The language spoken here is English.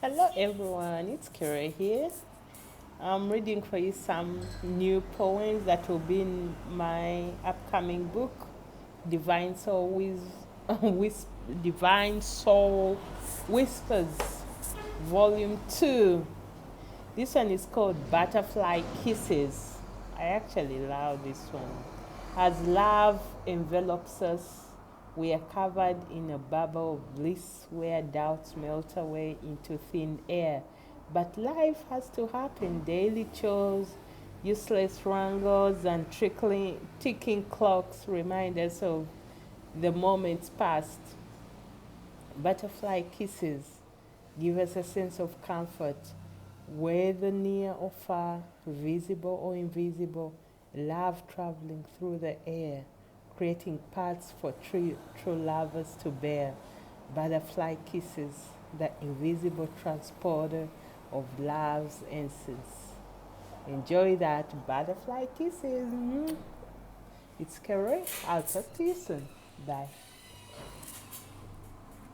Hello everyone, it's Keroy here. I'm reading for you some new poems that will be in my upcoming book, Divine Soul Divine Soul Whispers, Volume 2. This one is called Butterfly Kisses. I actually love this one. As love envelops us, we are covered in a bubble of bliss where doubts melt away into thin air. But life has to happen. Daily chores, useless wrangles, and ticking clocks remind us of the moments past. Butterfly kisses give us a sense of comfort, whether near or far, visible or invisible, love traveling through the air, creating paths for true lovers to bear. Butterfly kisses, the invisible transporter of love's essence. Enjoy that. Butterfly kisses. It's Keroy. I'll talk to you soon. Bye.